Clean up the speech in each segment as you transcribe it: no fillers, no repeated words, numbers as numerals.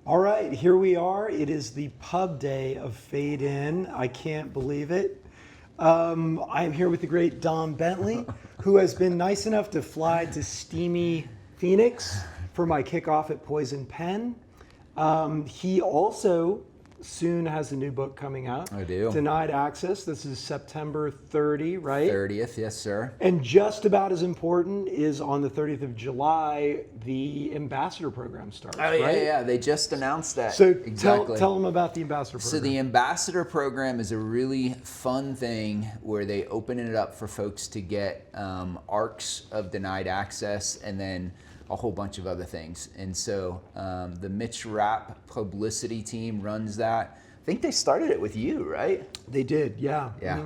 All right, here we are. It is the pub day of Fade In. I can't believe it. I'm here with the great Don Bentley, who has been nice enough to fly to steamy Phoenix for my kickoff at Poisoned Pen. He also soon has a new book coming out. I do. Denied Access. This is September 30, right? 30th, yes, sir. And just about as important is on the 30th of July, the ambassador program starts. Oh, yeah, right? yeah. They just announced that. So exactly. tell them about the ambassador program. So the ambassador program is a really fun thing where they open it up for folks to get arcs of denied access and then a whole bunch of other things. And so the Mitch Rapp publicity team runs that. I think they started it with you, right? They did, yeah. Yeah.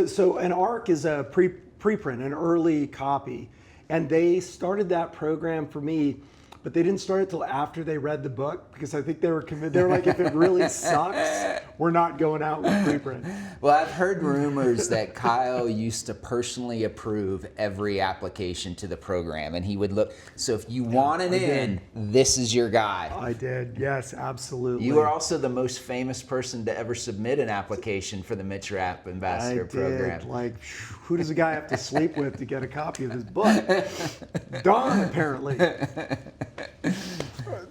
So an ARC is a preprint, an early copy, and they started that program for me, but they didn't start it till after they read the book because I think they were committed. They were like, if it really sucks, we're not going out with preprint. Well, I've heard rumors that Kyle used to personally approve every application to the program, and he would look. So if you want it in, this is your guy. I did, yes, absolutely. You are also the most famous person to ever submit an application for the Mitch Rapp Ambassador Program. Like, who does a guy have to sleep with to get a copy of his book? Don, apparently.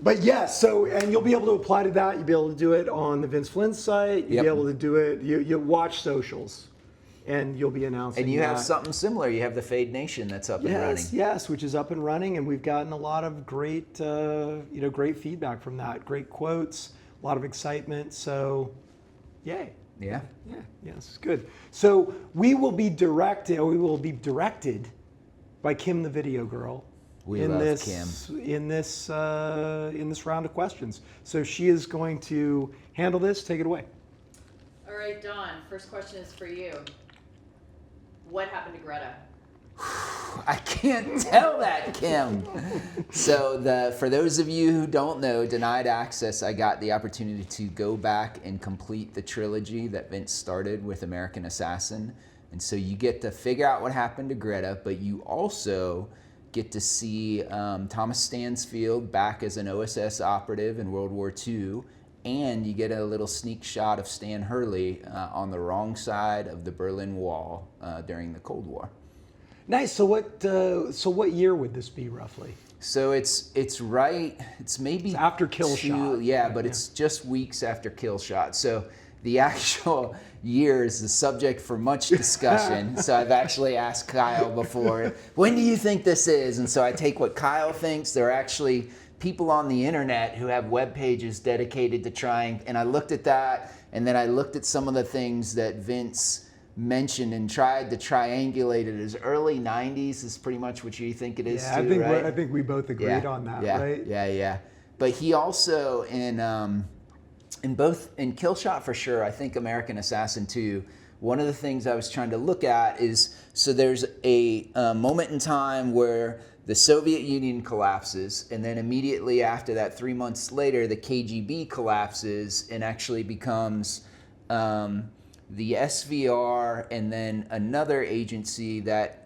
But yes, so, and you'll be able to apply to that. You'll be able to do it on the Vince Flynn site. You'll be able to do it, you watch socials, and you'll be announcing. And you have something similar. You have the Fade Nation that's up and running. Yes, which is up and running, and we've gotten a lot of great, great feedback from that. Great quotes, a lot of excitement. So, yay. Yeah. Yeah. Yes. Good. So we will be directed by Kim, the video girl. We love Kim. In this round of questions. So she is going to handle this. Take it away. All right, Don. First question is for you. What happened to Greta? I can't tell that, Kim. So for those of you who don't know, Denied Access, I got the opportunity to go back and complete the trilogy that Vince started with American Assassin. And so you get to figure out what happened to Greta, but you also get to see Thomas Stansfield back as an OSS operative in World War II, and you get a little sneak shot of Stan Hurley on the wrong side of the Berlin Wall during the Cold War. Nice. So what year would this be roughly? So it's maybe after Kill Shot. Yeah, but it's just weeks after Kill Shot. So the actual year is the subject for much discussion. So I've actually asked Kyle before, when do you think this is? And so I take what Kyle thinks. There are actually people on the internet who have web pages dedicated to trying, and I looked at that, and then I looked at some of the things that Vince mentioned and tried to triangulate it as early 90s is pretty much what you think it is too, right? I think we both agreed on that, right? Yeah. But he also in Kill Shot for sure, I think American Assassin 2, one of the things I was trying to look at is, so there's a moment in time where the Soviet Union collapses, and then immediately after that, 3 months later, the KGB collapses and actually becomes the SVR, and then another agency that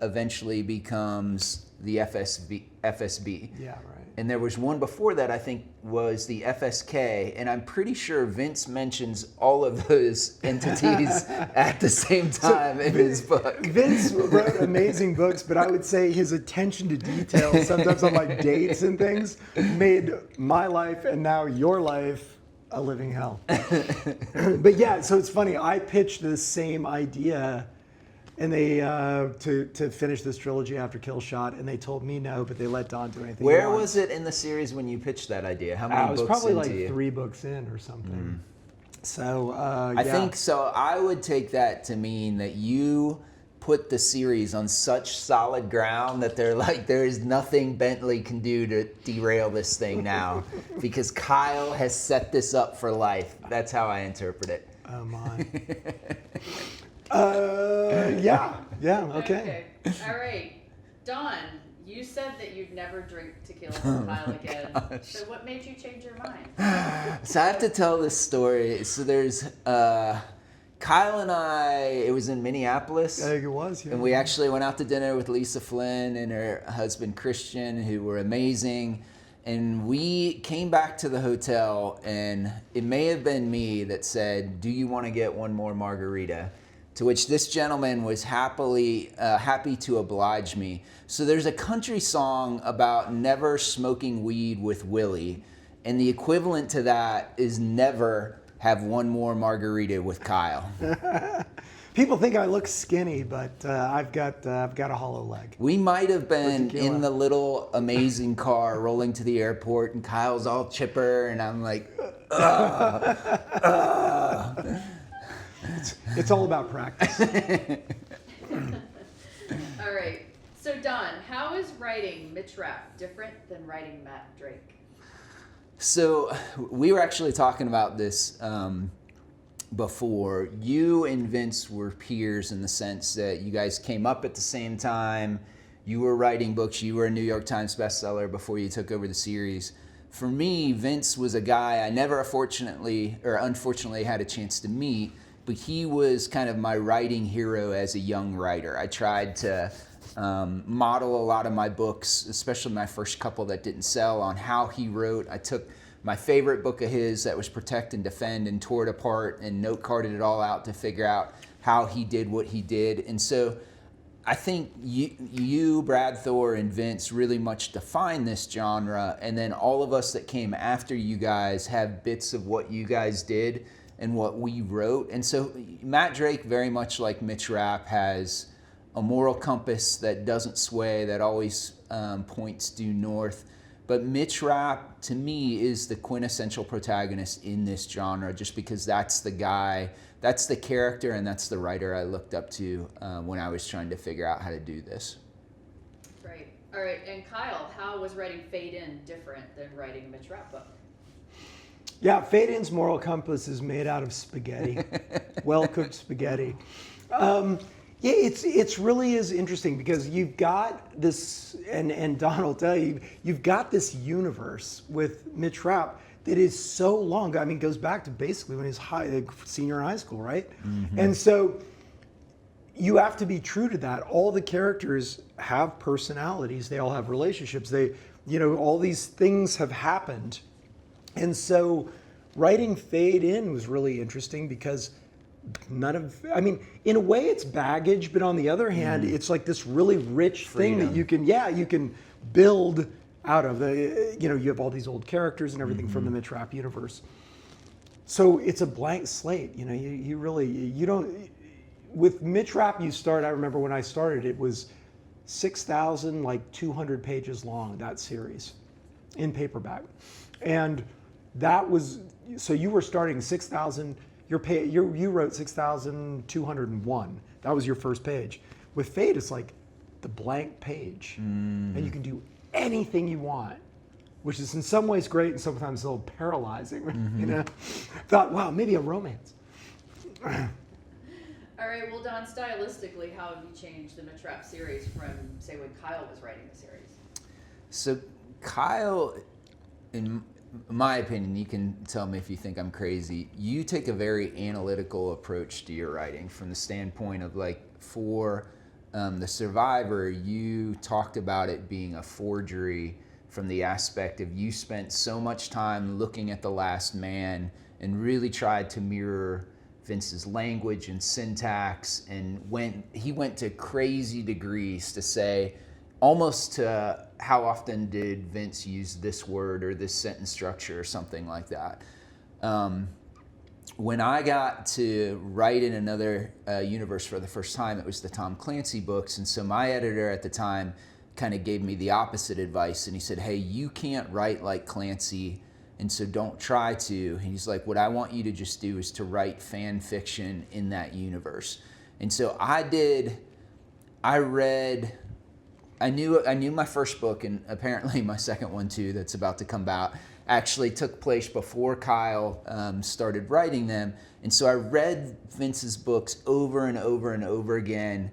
eventually becomes the FSB. Yeah, right. And there was one before that, I think, was the FSK, and I'm pretty sure Vince mentions all of those entities at the same time in his book. Vince wrote amazing books, but I would say his attention to detail, sometimes on like dates and things, made my life and now your life a living hell. But yeah, so it's funny, I pitched this same idea and they to finish this trilogy after Kill Shot, and they told me no, but they let Don do anything. Where was it in the series when you pitched that idea? How many books? It was probably into like you? 3 books in or something. So I think so. I would take that to mean that you put the series on such solid ground that there is nothing Bentley can do to derail this thing now, because Kyle has set this up for life. That's how I interpret it. Oh my. Yeah, okay. All right. Don, you said that you'd never drink tequila from Kyle again. So what made you change your mind? So I have to tell this story. So there's Kyle and I, it was in Minneapolis. I think it was, yeah. And we actually went out to dinner with Lisa Flynn and her husband Christian, who were amazing. And we came back to the hotel, and it may have been me that said, "Do you want to get one more margarita?" To which this gentleman was happy to oblige me. So there's a country song about never smoking weed with Willie, and the equivalent to that is never have one more margarita with Kyle. People think I look skinny, but I've got a hollow leg. We might have been Tequila. in the little amazing car rolling to the airport, and Kyle's all chipper, and I'm like, It's all about practice. All right. So Don, how is writing Mitch Rapp different than writing Matt Drake? So we were actually talking about this before. You and Vince were peers in the sense that you guys came up at the same time. You were writing books. You were a New York Times bestseller before you took over the series. For me, Vince was a guy I never unfortunately had a chance to meet, but he was kind of my writing hero as a young writer. I tried to model a lot of my books, especially my first couple that didn't sell, on how he wrote. I took my favorite book of his that was Protect and Defend and tore it apart and note carded it all out to figure out how he did what he did. And so I think you, Brad Thor, and Vince really much define this genre, and then all of us that came after you guys have bits of what you guys did and what we wrote. And so Matt Drake, very much like Mitch Rapp, has a moral compass that doesn't sway, that always points due north. But Mitch Rapp, to me, is the quintessential protagonist in this genre, just because that's the guy, that's the character, and that's the writer I looked up to when I was trying to figure out how to do this. Right. All right. And Kyle, how was writing Fade In different than writing a Mitch Rapp book? Yeah, Fade In's moral compass is made out of spaghetti, well-cooked spaghetti. Yeah, it's really is interesting because you've got this, and Don will tell you, you've got this universe with Mitch Rapp that is so long. I mean, goes back to basically when he was senior in high school, right? Mm-hmm. And so you have to be true to that. All the characters have personalities. They all have relationships. All these things have happened. And so writing Fade In was really interesting because in a way it's baggage, but on the other hand, it's like this really rich thing that you can build out of. You have all these old characters and everything from the Mitch Rapp universe. So it's a blank slate. You don't, with Mitch Rapp I remember when I started, it was 6,200 pages long, that series, in paperback. And that was, so you were starting 6,000, you wrote 6,201. That was your first page. With Fade, it's like the blank page. And you can do anything you want, which is in some ways great and sometimes a little paralyzing. Thought, wow, maybe a romance. All right, well, Don, stylistically, how have you changed the Mitch Rapp series from, say, when Kyle was writing the series? So Kyle, in my opinion, you can tell me if you think I'm crazy, you take a very analytical approach to your writing from the standpoint of, like, for The Survivor, you talked about it being a forgery from the aspect of you spent so much time looking at The Last Man and really tried to mirror Vince's language and syntax, and he went to crazy degrees to say, almost to how often did Vince use this word or this sentence structure or something like that. When I got to write in another universe for the first time, it was the Tom Clancy books. And so my editor at the time kind of gave me the opposite advice. And he said, hey, you can't write like Clancy, and so don't try to. And he's like, what I want you to just do is to write fan fiction in that universe. And so I knew my first book, and apparently my second one too, that's about to come out, actually took place before Kyle started writing them. And so I read Vince's books over and over and over again,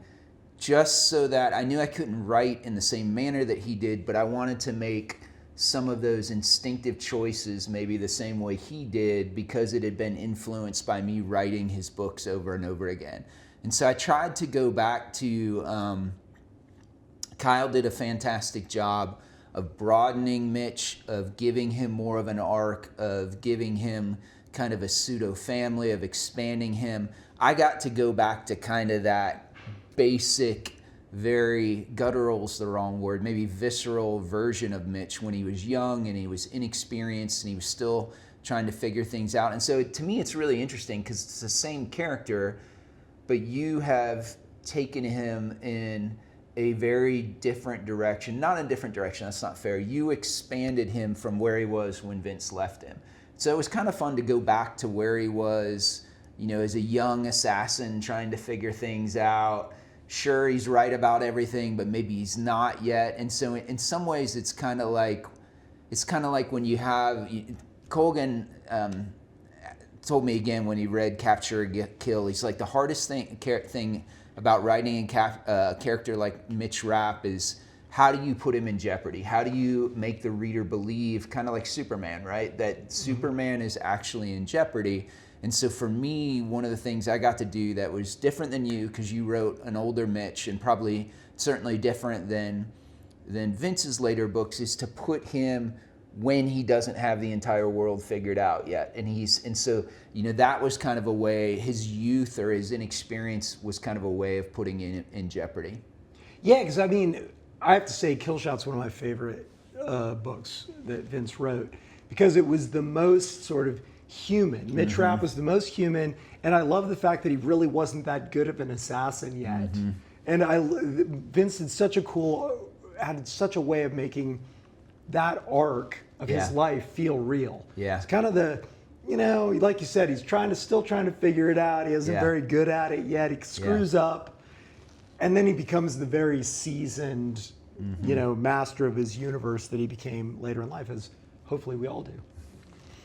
just so that I knew I couldn't write in the same manner that he did, but I wanted to make some of those instinctive choices maybe the same way he did, because it had been influenced by me writing his books over and over again. And so I tried to go back to Kyle did a fantastic job of broadening Mitch, of giving him more of an arc, of giving him kind of a pseudo family, of expanding him. I got to go back to kind of that basic, very guttural's the wrong word, maybe visceral version of Mitch when he was young and he was inexperienced and he was still trying to figure things out. And so to me, it's really interesting because it's the same character, but you have taken him in a very different direction. Not a different direction, that's not fair. You expanded him from where he was when Vince left him. So it was kind of fun to go back to where he was, you know, as a young assassin trying to figure things out. Sure, he's right about everything, but maybe he's not yet. And so in some ways, it's kind of like when you have Colgan told me again when he read Capture or Kill, he's like, the hardest thing about writing a character like Mitch Rapp is how do you put him in jeopardy? How do you make the reader believe, kind of like Superman, right? That Superman is actually in jeopardy. And so for me, one of the things I got to do that was different than you, because you wrote an older Mitch and probably certainly different than Vince's later books, is to put him when he doesn't have the entire world figured out yet. And so, you know, that was kind of a way, his youth or his inexperience was kind of a way of putting him in jeopardy. Yeah, because I mean, I have to say Kill Shot's one of my favorite books that Vince wrote, because it was the most sort of human. Mitch Rapp was the most human, and I love the fact that he really wasn't that good of an assassin yet. And Vince had such a way of making that arc of his life feel real. Yeah. It's kind of the, you know, like you said, he's still trying to figure it out. He isn't very good at it yet. He screws up, and then he becomes the very seasoned, you know, master of his universe that he became later in life, as hopefully we all do.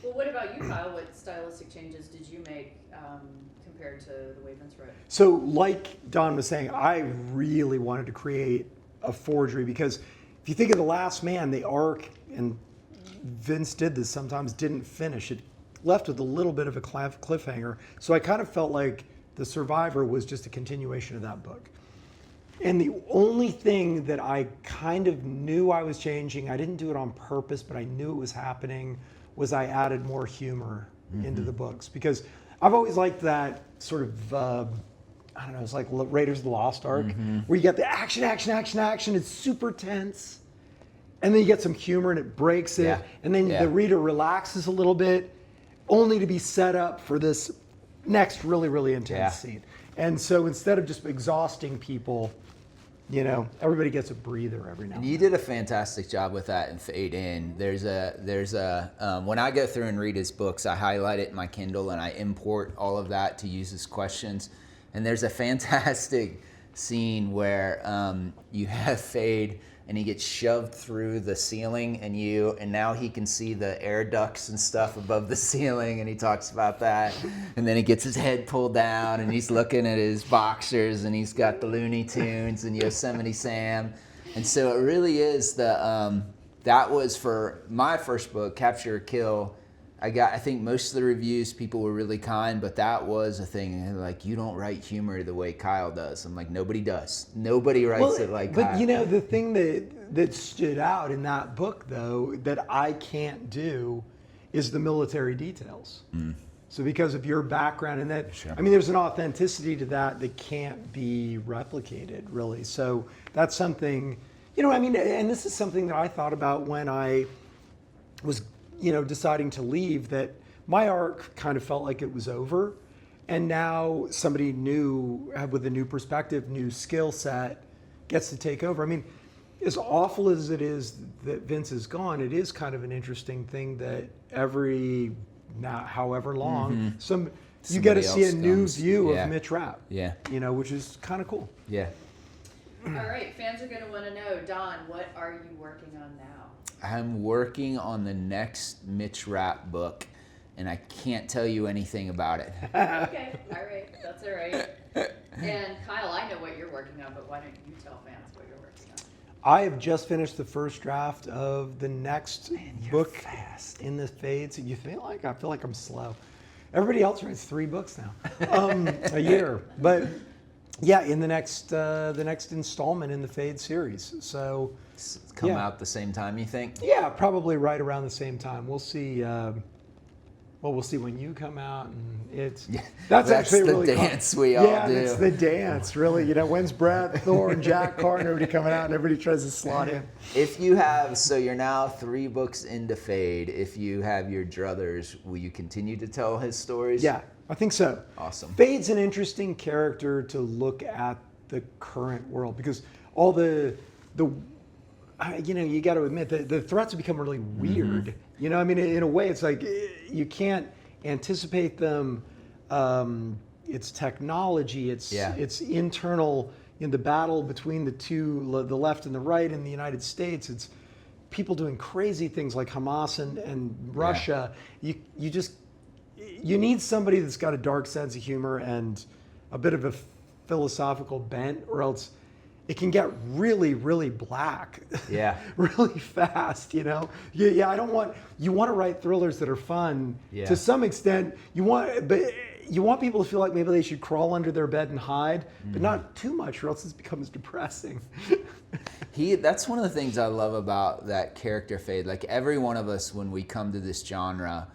Well, what about you, Kyle? What stylistic changes did you make compared to the way Vince wrote? So, like Don was saying, I really wanted to create a forgery, because if you think of The Last Man, the arc, and Vince did this sometimes, didn't finish. It left with a little bit of a cliffhanger. So I kind of felt like The Survivor was just a continuation of that book. And the only thing that I kind of knew I was changing, I didn't do it on purpose, but I knew it was happening, was I added more humor into the books. Because I've always liked that sort of, I don't know, it's like Raiders of the Lost Ark, where you get the action, it's super tense. And then you get some humor and it breaks it. And then the reader relaxes a little bit, only to be set up for this next really, really intense scene. And so instead of just exhausting people, you know, everybody gets a breather every now and then. You did a fantastic job with that in Fade In. There's a when I go through and read his books, I highlight it in my Kindle and I import all of that to use as questions. And there's a fantastic scene where you have Fade and he gets shoved through the ceiling and now he can see the air ducts and stuff above the ceiling, and he talks about that. And then he gets his head pulled down and he's looking at his boxers and he's got the Looney Tunes and Yosemite Sam. And so it really is that was for my first book, Capture or Kill. I think most of the reviews, people were really kind, but that was a thing. And they're like, you don't write humor the way Kyle does. I'm like, nobody does. Nobody writes it like Kyle. But you know, the thing that stood out in that book, though, that I can't do is the military details. So because of your background and that, I mean, there's an authenticity to that can't be replicated, really. So that's something, you know, I mean, and this is something that I thought about when I was, you know, deciding to leave, that my arc kind of felt like it was over. And now somebody new, with a new perspective, new skill set, gets to take over. I mean, as awful as it is that Vince is gone, it is kind of an interesting thing that however long, you get to see a new view of Mitch Rapp. You know, which is kind of cool. All right, fans are going to want to know, Don, what are you working on now? I'm working on the next Mitch Rapp book, and I can't tell you anything about it. Okay, all right, that's all right. And Kyle, I know what you're working on, but why don't you tell fans what you're working on? I have just finished the first draft of the next book in the Fades. I feel like I'm slow. Everybody else writes 3 books now a year, but Yeah, in the next installment in the Fade series. So Come out the same time, you think? yeah, probably right around the same time. We'll see. Well, we'll see when you come out, and that's actually the really dance we all do. Yeah, it's the dance, really. You know, when's Brad, Thorne, Jack, Carr, and everybody coming out, and everybody tries to slot in. If you have, so you're now 3 books into Fade. If you have your druthers, will you continue to tell his stories? Yeah, I think so. Awesome. Fade's an interesting character to look at the current world because all the you know, you got to admit that the threats have become really weird. Mm-hmm. You know, I mean, in a way, it's like you can't anticipate them. It's technology. It's internal. In the battle between the left and the right in the United States, it's people doing crazy things like Hamas and Russia. You need somebody that's got a dark sense of humor and a bit of a philosophical bent, or else it can get really, really black. Yeah. really fast, you know? Yeah, you want to write thrillers that are fun to some extent. You want people to feel like maybe they should crawl under their bed and hide, but not too much, or else it becomes depressing. That's one of the things I love about that character Fade. Like every one of us, when we come to this genre,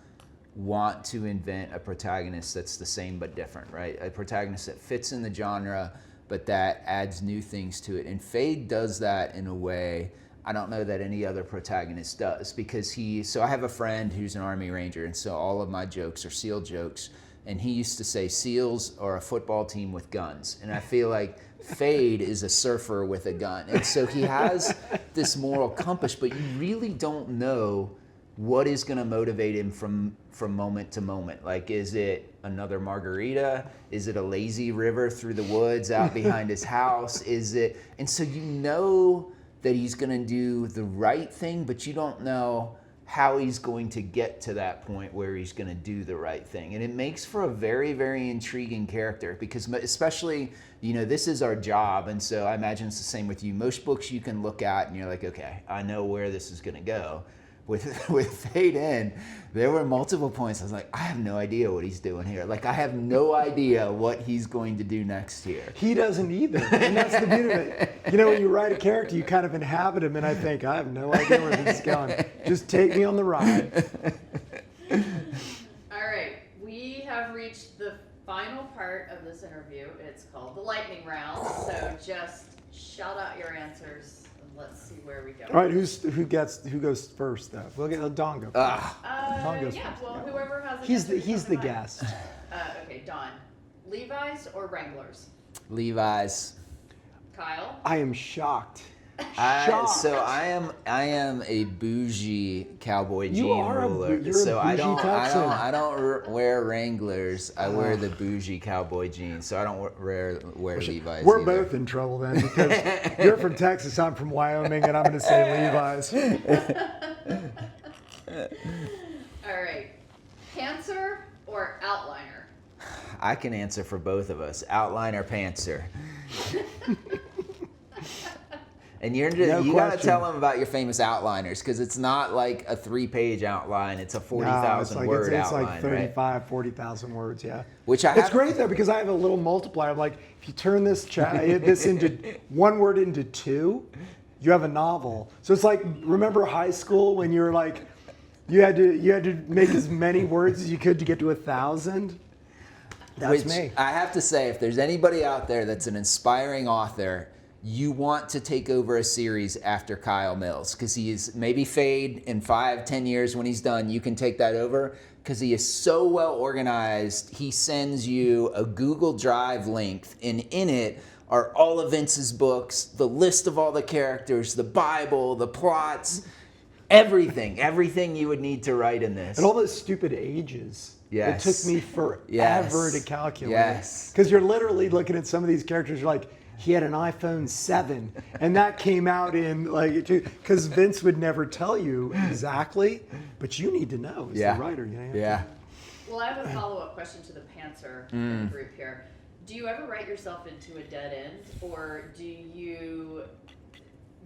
want to invent a protagonist that's the same but different, right? A protagonist that fits in the genre, but that adds new things to it. And Fade does that in a way I don't know that any other protagonist does, because so I have a friend who's an Army Ranger, and so all of my jokes are SEAL jokes, and he used to say SEALs are a football team with guns, and I feel like Fade is a surfer with a gun. And so he has this moral compass, but you really don't know what is going to motivate him from moment to moment. Like, is it another margarita? Is it a lazy river through the woods out behind his house? And so you know that he's going to do the right thing, but you don't know how he's going to get to that point where he's going to do the right thing. And it makes for a very, very intriguing character, because especially, this is our job. And so I imagine it's the same with you. Most books you can look at and you're like, okay, I know where this is going to go. With Fade In, there were multiple points I was like, I have no idea what he's doing here. Like, I have no idea what he's going to do next here. He doesn't either. And that's the beauty of it. When you write a character, you kind of inhabit him, and I think, I have no idea where this is going. Just take me on the ride. All right. We have reached the final part of this interview. It's called the lightning round. So just shout out your answers. Let's see where we go. All right, who goes first though? We'll get Don go. Don goes yeah, first. Well, whoever has. He's the guest. Okay, Don. Levi's or Wranglers? Levi's. Kyle. I am shocked. So I am a bougie cowboy jean ruler. You're so a bougie Texan. I don't wear Wranglers. I wear the bougie cowboy jeans. So I don't wear Levi's. We're either. both in trouble then, because you're from Texas, I'm from Wyoming, and I'm going to say Levi's. All right. Pantser or outliner? I can answer for both of us. Outliner, pantser. And you got to tell them about your famous outliners, because it's not like a 3-page outline. It's a 40,000 word it's outline, like 35, right? 40,000 words, yeah. It's great though, because I have a little multiplier. I'm like, if you turn this into one word into 2, you have a novel. So it's like, remember high school when you were like, you had to make as many words as you could to get to 1,000? That's me. I have to say, if there's anybody out there that's an inspiring author, you want to take over a series after Kyle Mills, because he is maybe Fade in 5-10 years when he's done. You can take that over because he is so well organized. He sends you a Google Drive link, and in it are all of Vince's books, the list of all the characters, the Bible, the plots, everything you would need to write in this. And all those stupid ages. Yes. It took me forever to calculate. Yes. Because you're literally looking at some of these characters, you're like, he had an iPhone 7, and that came out in because Vince would never tell you exactly, but you need to know as the writer. Yeah. Well, I have a follow-up question to the Pantser group here. Do you ever write yourself into a dead end, or do you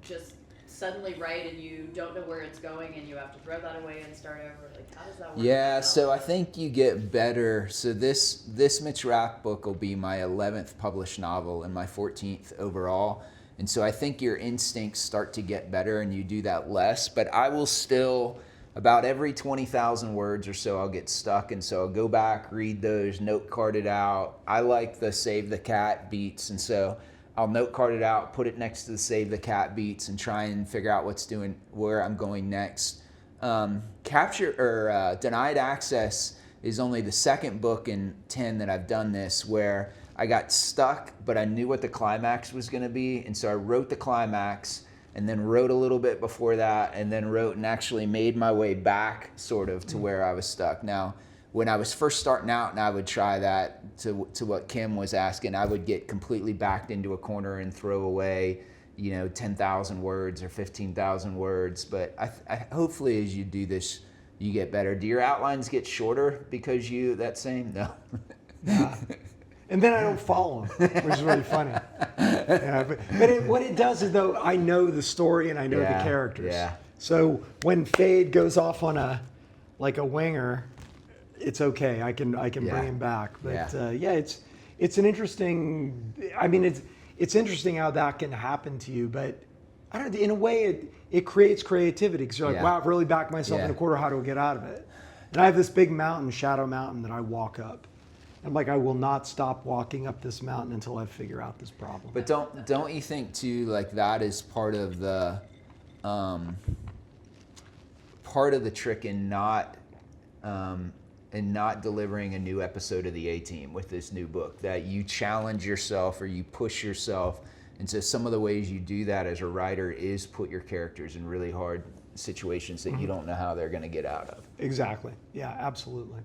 just suddenly write and you don't know where it's going and you have to throw that away and start over? Like, how does that work? Yeah, so I think you get better. So this Mitch Rapp book will be my 11th published novel and my 14th overall. And so I think your instincts start to get better and you do that less. But I will still, about every 20,000 words or so, I'll get stuck. And so I'll go back, read those, note card it out. I like the Save the Cat beats. And so I'll note card it out, put it next to the Save the Cat beats and try and figure out where I'm going next. Denied Access is only the second book in 10 that I've done this, where I got stuck, but I knew what the climax was going to be. And so I wrote the climax and then wrote a little bit before that and then wrote and actually made my way back sort of to where I was stuck. Now, when I was first starting out and I would try that to what Kim was asking, I would get completely backed into a corner and throw away, 10,000 words or 15,000 words. But I hopefully as you do this, you get better. Do your outlines get shorter because No. Yeah. And then I don't follow them, which is really funny. Yeah, but what it does is, though, I know the story and I know the characters. Yeah. So when Fade goes off on a winger, it's okay. I can bring him back. But it's an interesting. I mean, it's interesting how that can happen to you. But I don't. In a way, it creates creativity because you're like, wow, I've really backed myself in a corner. How do I get out of it? And I have this big mountain, Shadow Mountain, that I walk up. I'm like, I will not stop walking up this mountain until I figure out this problem. But don't you think too, like that is part of the trick in not delivering a new episode of the A-Team with this new book, that you challenge yourself or you push yourself. And so some of the ways you do that as a writer is put your characters in really hard situations that you don't know how they're going to get out of. Exactly. Yeah, absolutely.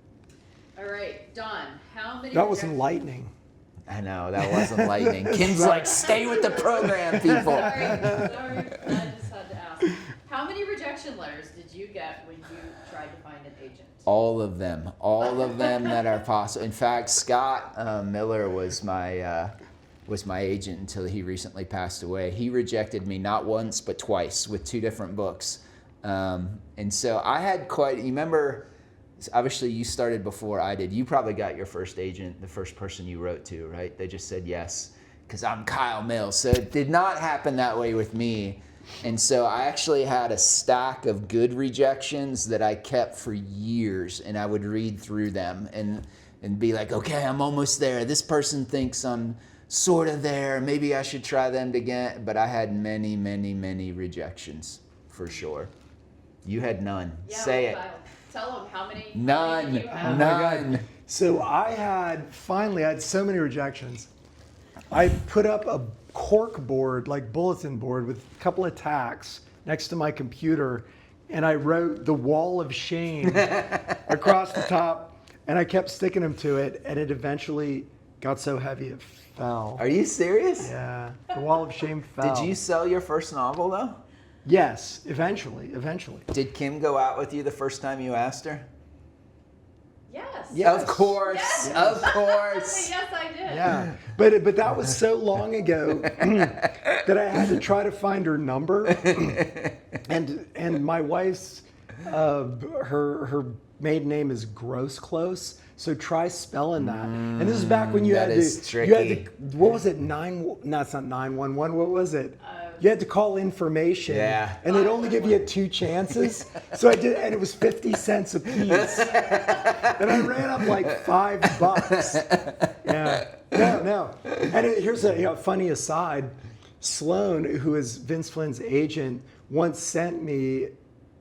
All right, Don, how many... That was enlightening. I know, that wasn't lightning. Kim's like, stay with the program, people. Sorry, I just had to ask. How many rejection letters did you get when you tried to find an agent? All of them that are possible. In fact, Scott Miller was my agent until he recently passed away. He rejected me not once but twice with 2 different books. And so I had you remember, obviously you started before I did. You probably got your first agent, the first person you wrote to, right? They just said yes, because I'm Kyle Mills. So it did not happen that way with me. And so I actually had a stack of good rejections that I kept for years, and I would read through them and be like, okay, I'm almost there. This person thinks I'm sort of there. Maybe I should try them again. But I had many, many, many rejections for sure. You had none. Yeah, Say it. Tell them how many. None. How many you have. None. So I had so many rejections. I put up a cork board, like bulletin board, with a couple of tacks next to my computer, and I wrote "The Wall of Shame" across the top, and I kept sticking them to it, and it eventually got so heavy it fell. Are you serious? Yeah, The Wall of Shame fell. Did you sell your first novel though? Yes, eventually. Did Kim go out with you the first time you asked her? Yes. Yes. Of course. Yes. Of course. Yes, I did. Yeah, but that was so long ago that I had to try to find her number, and my wife's her maiden name is Gross Close, so try spelling that. And this is back when you had to what was it, no, it's not 911. What was it? You had to call information, and they'd only give you 2 chances. So I did, and it was 50 cents a piece. And I ran up like $5. Yeah, no. And here's a funny aside. Sloan, who is Vince Flynn's agent, once sent me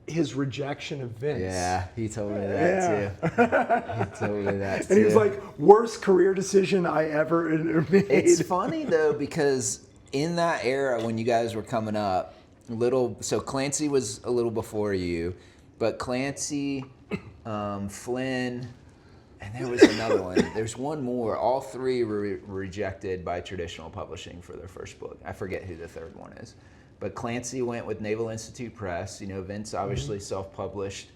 his rejection of Vince. Yeah, he told me that too. He told me that too. And he was like, worst career decision I ever made. It's funny though, because in that era when you guys were coming up, so Clancy was a little before you, but Clancy, Flynn, and there was another one. There's one more. All 3 were rejected by traditional publishing for their first book. I forget who the third one is. But Clancy went with Naval Institute Press. Vince obviously self-published,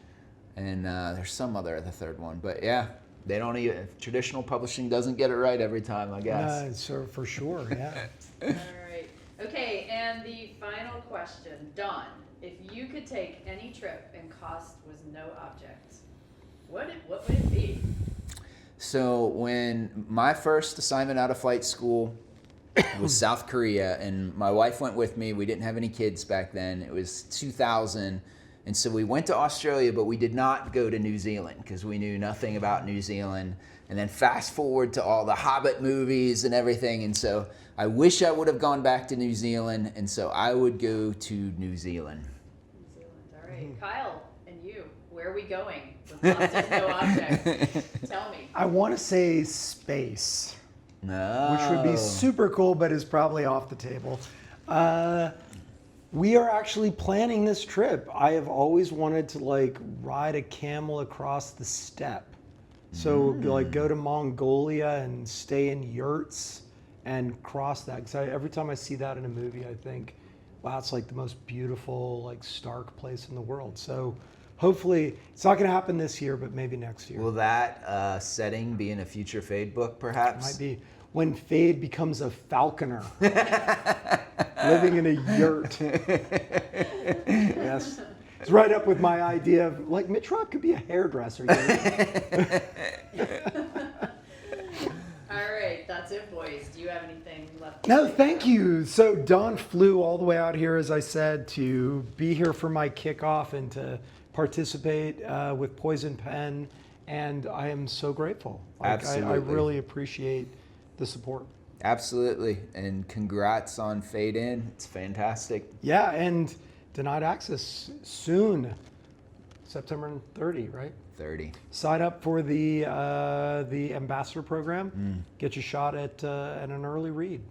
and there's some other, the third one. But yeah, they don't even, traditional publishing doesn't get it right every time, I guess. So for sure, yeah. All right. Okay, and the final question, Don, if you could take any trip and cost was no object, what would it be? So when my first assignment out of flight school was South Korea, and my wife went with me. We didn't have any kids back then. It was 2000. And so we went to Australia, but we did not go to New Zealand because we knew nothing about New Zealand. And then fast forward to all the Hobbit movies and everything. And so I wish I would have gone back to New Zealand. And so I would go to New Zealand. New Zealand, all right. Kyle and you, where are we going with cost is no object? Tell me. I want to say space. No. Which would be super cool, but is probably off the table. We are actually planning this trip. I have always wanted to like ride a camel across the steppe. So like go to Mongolia and stay in yurts and cross that. Because every time I see that in a movie, I think, wow, it's like the most beautiful, like stark place in the world. So hopefully, it's not going to happen this year, but maybe next year. Will that setting be in a future Fade book, perhaps? Might be when Fade becomes a falconer, living in a yurt. Yes, it's right up with my idea of like Mitch Rock could be a hairdresser. You know? All right, that's it, boys. Do you have anything left to No, say? thank you. So Don flew all the way out here, as I said, to be here for my kickoff and to participate with Poisoned Pen, and I am so grateful. Absolutely. I really appreciate the support. Absolutely. And congrats on Fade In. It's fantastic. Yeah, and denied access soon, September 30, right? 30. Sign up for the ambassador program. Get your shot at an early read.